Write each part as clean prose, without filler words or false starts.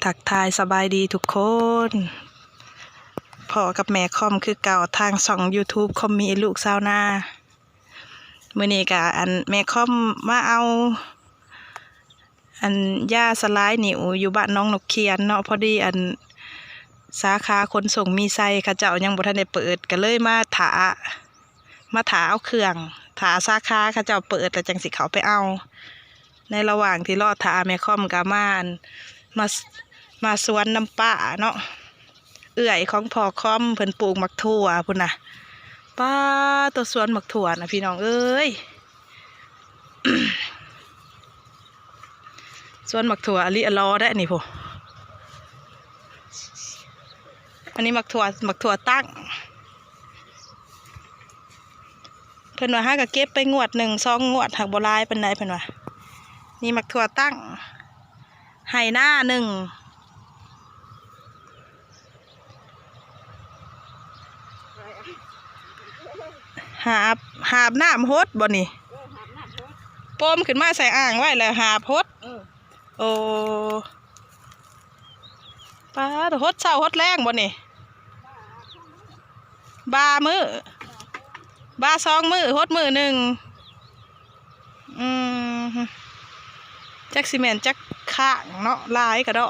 ทักทายสบายดีทุกคนพ่อกับแม่คอมคือเก่าทางช่อง YouTube คอมมีลูกสาวนามื้อนี้ก็แม่คอมมาเอายาสลายนิ่วอยู่บ้านน้องนกเขียนเนาะพอดีสาขาขนส่งมีไซเขาเจ้ายังบ่ทันได้เปิดก็เลยมาถาเอาเครื่องถาสาขาเขาเจ้าเปิดแล้วจังสิเขาไปเอาในระหว่างที่รอถาแม่คอมก็มาสวนน้ำป่าเนาะเอื่อยของพ่อคอมเพิ่นปลูกมักถั่วพุ่นน่ะป้าตัวสวนมักถั่วนะพี่น้องเอ้ย สวนมักถั่วอลิอลอได้นี่พ่ออันนี้มักถั่วตั้งเพิ่นว่าหาก็เก็บไปงวด1-2 งวดหักบ่หลายปานใดเพิ่นว่านี่มักถั่วตั้งให้หน้า1หาบน้ำฮดบ่นี่โปมขึ้นมาใส่อ่างไว้แล้วหาบฮดโอ้ป้าฮดเช้าฮดแรงบ่นี่บา2 มื้อฮดมื้อ1จักสิแม่นจักข้างเนาะลายกระดอ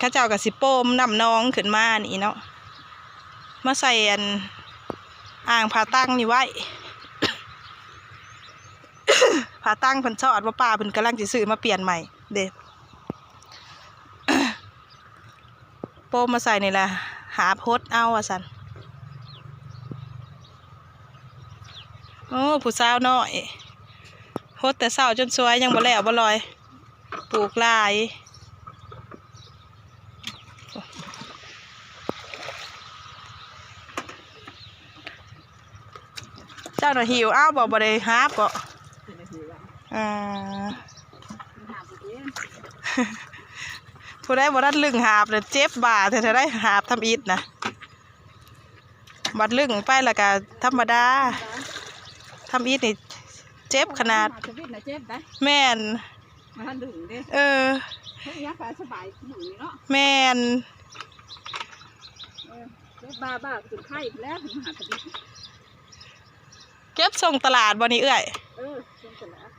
ข้าเจ้ากับสิโปมน้ำนองขึ้นมานี่เนาะมาใส่อ่างผ่าตั้งนี่ไว้ ผ่าตั้งเพิ่นชอดว่าป้าเพิ่นกำลังสิซื้อมาเปลี่ยนใหม่เด้โปมมาใส่นี่แหละหาพดเอาว่าซั่นโอ้ผู้สาวน้อยพดแต่เช้าจนสวยยังบ่แล้วบ่ลอยปลูกลายเจ้าหน่ะหิวอ้าวบ่ได้หาบก็ผู้ได้บ่ได้ลึงหาบเลยเจ็บบ่าเธอได้หาบทำอิฐนะบัดลึงไปแล้วก็ธรรมดาทำอิฐนี่เจ็บขนาดแม่นแม่นบ้าถึงไข่แล้วถึงหาตะบิดเก็บส่งตลาดบ่นี่เอื้อยส่งตลาด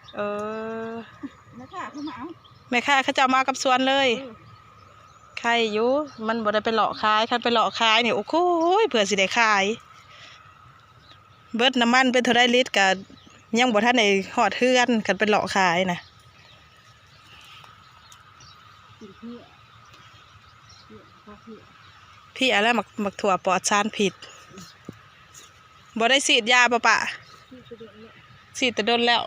แม่ค้าเขามาเอาแม่ค้าเขาจะมากับสวนเลยใครอยู่มันบ่ได้ไปหลอกขายคันไปหลอกขายนี่โอ้โหเผื่อสิได้ขายเบิดน้ำมันเป็นเท่าไรลิตรก็ยังบ่ทันได้ฮอดเฮือนคันไปหลอกขายนะพี่อะไรมักถั่วปลอดสารพิษบ่ได้ฉีดยาปะฉีดแต่โดนแล้ว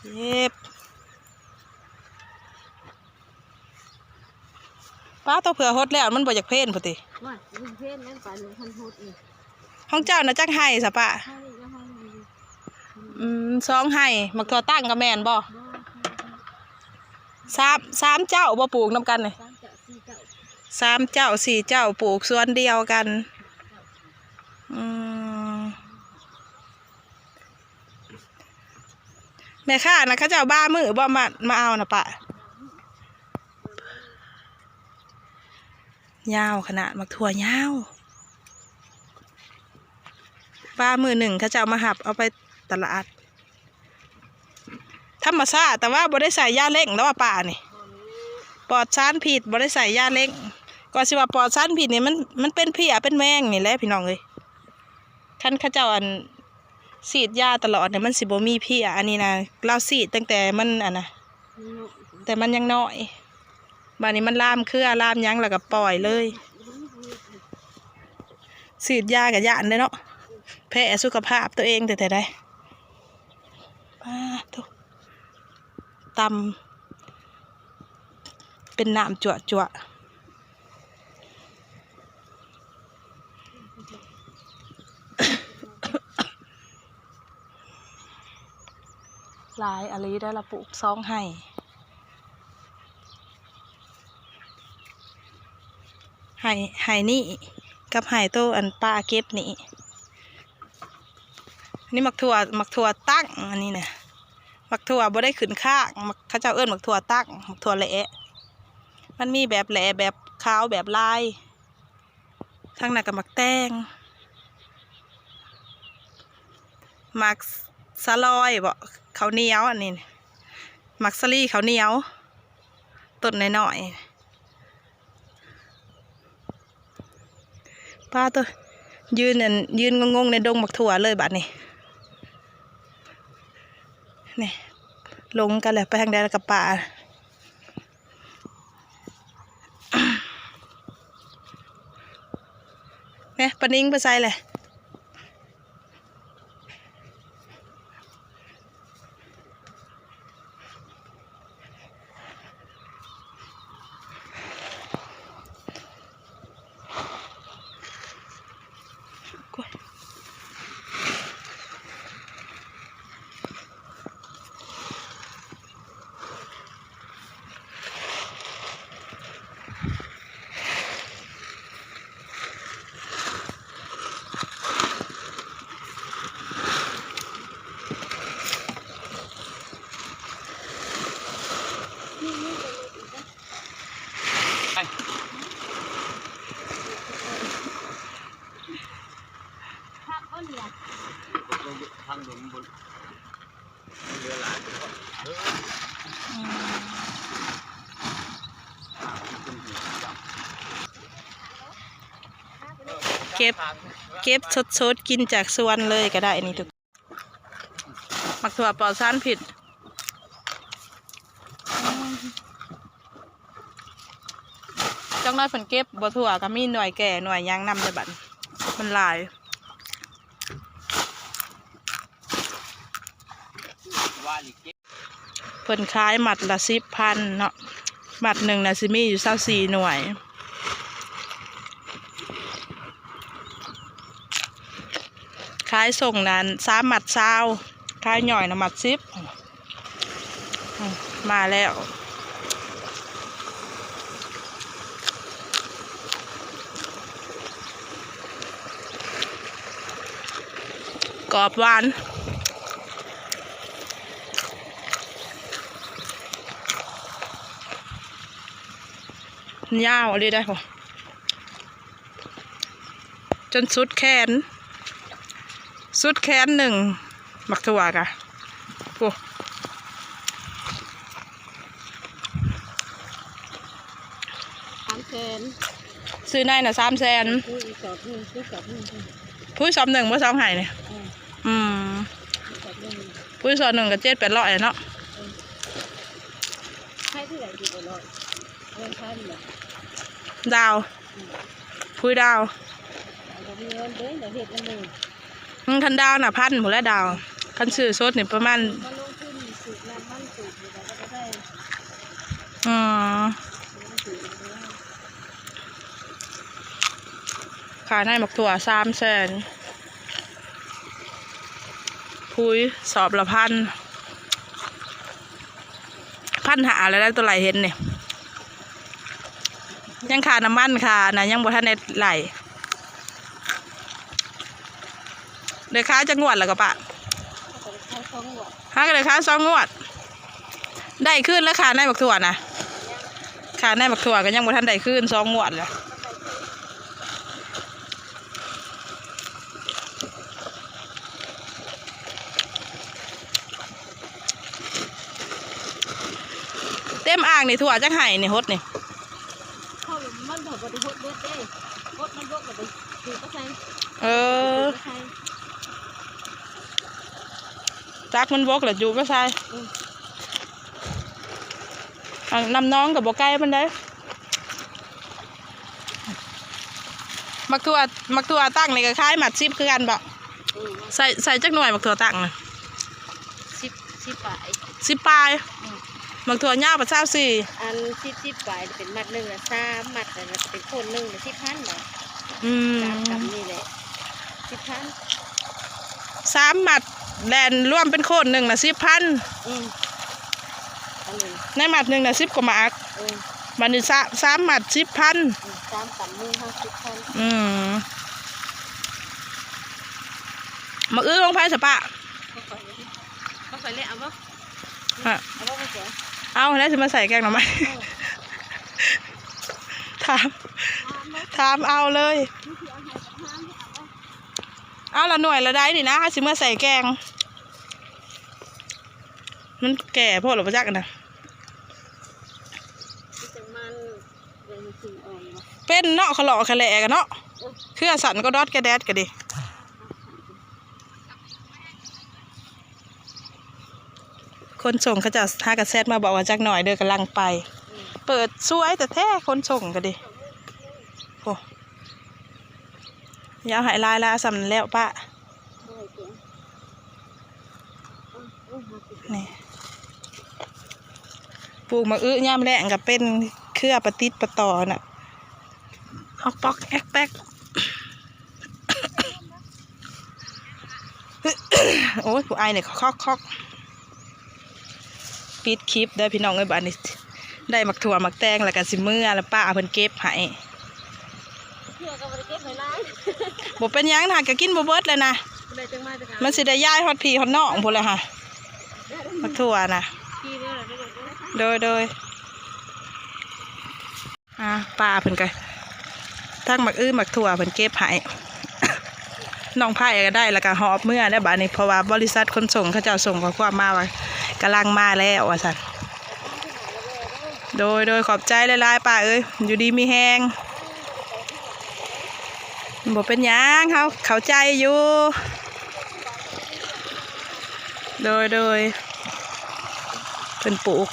เก็บป้าตัวเผื่อฮดแล้วมันบ่อยากเพ่นพุติห้องเจ้านะจักไห้สะปะ2 ไห้มักถั่วตั้งกับแม่นบ่3 เจ้าบ่ปลูกน้ำกันเลย3 เจ้า 4 เจ้าปลูกสวนเดียวกันแม่ค้านะเขาเจ้าบ้ามือบ่มาเอานะปะยาวขนาดมักถั่วยาวบ้ามือ1เขาเจ้ามาหับเอาไปตลาดธรรมชาติแต่ว่าบ่ได้ใส่ยาเร่งแล้วว่าป่านี่ปลอดสารพิษบ่ได้ใส่ยาเร่งก็สิว่าปลอดสารพิษนี่มันเป็นเพี้ยเป็นแมงนี่แหละพี่น้องเอ้ยคันเขาเจ้าฉีดยาตลอดเนี่ยมันสิบ่มีเพี้ยอันนี้นะเราฉีดตั้งแต่มันนะแต่มันยังน้อยบัดนี้มันลามเครือลามยังแล้วก็ปล่อยเลยฉีดยากับยานเลยเนาะแพ้สุขภาพตัวเองแต่ได้ทุกตำเป็นน้ำจั่วหลายอะไรได้ละปลูก2 ไห่นี่กับไห่โตป้าเก็บนี่ อันนี้หมักถั่วตั้งอันนี้เนี่ยหมักถั่วบ่ได้ขึ้นข้างเขาเจ้าเอิ้นหมักถั่วตั้งหมักถั่วแหละมันมีแบบแหละแบบขาวแบบลายทั้งนั้นกับหมักแตงหมักสะลอยบ่ข้าวเหนียวอันนี้หมักสลีข้าวเหนียวต้นน้อยๆป้าตัวยืนงงๆในดงหมักถั่วเลยบัดนี้นี่ลงกันแล้วไปทางใดแล้วกับป่าเนี่ยปะนิ้งไปใส่เลยทางหลวงบนเรือหลายเก็บสดกินจากสวนเลยก็ได้นี่ทุกหมักถั่วปลอดสารพิษจังน้อยผลเก็บบัวถั่วก็มีหน่วยแก่หน่วยยางนำในบัตรมันหลายเพิ่นขายหมัดละ10,000เนาะหมัดหนึ่งนะสิมีอยู่24หน่วยขายส่งนั้น3หมัด20ขายหน่อยนะหมัด10มาแล้วกรอบหวานยาวอะไรได้ปะจนสุดแขนหนึ่งหมักถั่วกะโอ้300,000ซื้อในน่ะ300,000พุ้ยสอบหนึ่งเมื่อสองไห่เนี่ยพุ้ยสอบหนึ่งกับ700-800เนาะใช้ที่ไหนดีกว่าเงินพันเหรอดาวพุ้ยดาวมีเงินเด้อเดี๋ยวเห็ดละหนึ่งคันดาวน่ะ1,000หมดแล้วดาวคันซื้อสดนี่ประมาณมาลงทุนสูตรน้ำมันสูตรอยู่แล้วก็ได้ขายในหมักถั่ว300,000พุ้ยสอบละ1,000หาแล้วได้ตัวไหลเห็นเนี่ยยังขาน้ำมันค่ะนะยังบ่ทันได้ไหลเดี๋ยวค้าจะงวดแล้วก็ปะก็เลยค้า2 งวดได้ขึ้นแล้วขาในหมักถั่วนะขาในหมักถั่วก็ยังบ่ทันได้ขึ้น2 งวดเลยเต็มอ่างนี่ถั่วจังไห้นี่ฮดนี่มันถอดบริโภคเบิดได้บดมันบดแบบถือก็ใส่จักมันบกหรืออยู่ก็ใช่นำน้องกับบ่ใกล้มันได้มักถั่วตั้งนี่ก็คล้ายหมัด10คือกันบ่ใส่จักหน่วยมักถั่วตั้งนะ10 ปลาย10 ปลายมักถั่วเน่าประเจ้า4อัน10 ปลายเป็นมัดหนึ่งนะ3 มัดแต่เป็นคนหนึ่งนะ10,000เลยกับนี่แหละ10,000 3 มัดแดนร่วมเป็นคนหนึ่งนะ10,000ในหมัดหนึ่งนะ10 กว่าหมากมันนี่3 หมัด10,000 3 กับมือ50,000 มาอื้อลงไผ่สะปะ เขาใส่เลยเอาบ่ ฮะ เอาบ่สวย เอาแล้วจะมาใส่แกงหน่อไม้ ถามเอาเลยเอาละหน่วยละได้นี่นะสิมาใส่แกงมันแก่พวกหรือเปล่าจักนะ จังมันยังสิอ่อนบ่ เป็นเนาะขะหล่อขะแหล่กันเนาะเครือสันก็ดอดกระแดดกันดิคนส่งเขาจะหากระแซดมาบอกว่าจักหน่อยเด้อกำลังไปเปิดสวยแต่แท้คนส่งกันดิโอ้ยาวหายลายละสำแล้วปะนี่ปลูกมะอื้อย่ามแรงกับเป็นเครือปะติดปะต่อน่ะออกปอกแอกแป๊ก โอ้ยผู้ไอเนี่ยคอกปิดคลิปได้พี่น้องเอ้ยบ้านนี้ได้หมักถั่วหมักแตงแล้วกันสิมือแล้วป้าเพิ่นเก็บให้ เพื่อก็บ่ได้เก็บไว้หลาย บ่เป็นหยังนะก็กินบ่เบิดเลยนะ ได้จังมาจัง มันสิได้ย้ายฮอดพี่ฮอดน้องพุ่นเลยค่ะหมักถั่วนะ กี่เด้อได้ โดยป้าเพิ่นก็ทั้งหมักอื้อหมักถั่วเพิ่นเก็บให้ น้องไผ่ก็ได้แล้วก็หอบเมื่อได้บัดนี้เพราะว่าบริษัทขนส่งเขาเจ้าส่งข้อความมาว่ากำลังมาแล้วว่าซั่นโดยขอบใจหลายๆป้าเอ้ยอยู่ดีมีแฮงบ่เป็นหยังเขาเข้าใจอยู่โดยเพิ่นปลูก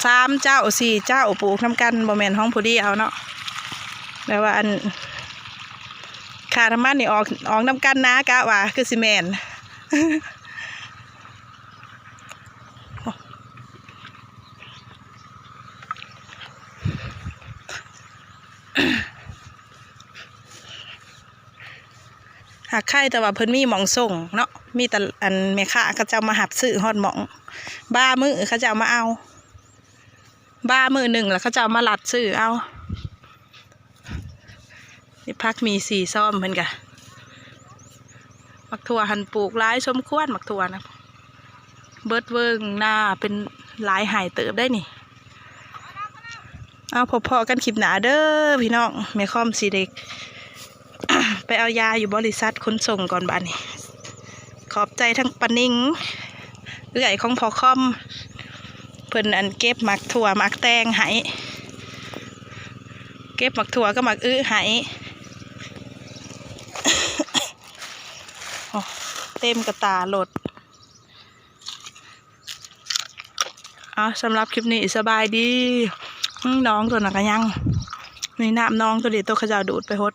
3 เจ้า 4 เจ้าปลูกนำกันบ่แม่นห้องผู้เดียวเนาะแต่ว่าอันค่าน้ำมันนี่ออกนำกันนะกะว่าคือสิแม่น หากใครแต่ว่าเพิ่นมีหม่องส่งเนาะมีแต่อันแม่ค้าเขาจะมาหับซื้อฮอดหม่องบ้ามือเขาจะเอามาเอาบ้ามือหนึ่งแล้วเขาจะเอามาลัดซื้อเอานี่พักมี4 ซ่อมเพิ่นกะมักถั่วหันปลูกหลายสมควรมักถั่วนะเบิดเวิงหน้าเป็นหลายหายเติบได้นี่เอาพอๆกันคลิปหนาเด้อพี่น้องแม่ค่อมสีเด็ก ไปเอายาอยู่บริษัทขนส่งก่อนบ้านนี้ขอบใจทั้งปานิงเอื้อยของพอค่อมเพิ่นอันเก็บหมักถั่วหมักแตงให้เก็บหมักถั่วก็หมักอื้อให้ เต็มกระตาโหลดสำหรับคลิปนี้สบายดีน้องตัวหนักยังนี่น้ำน้องตัวเดียวตัวขจาดูดไปหด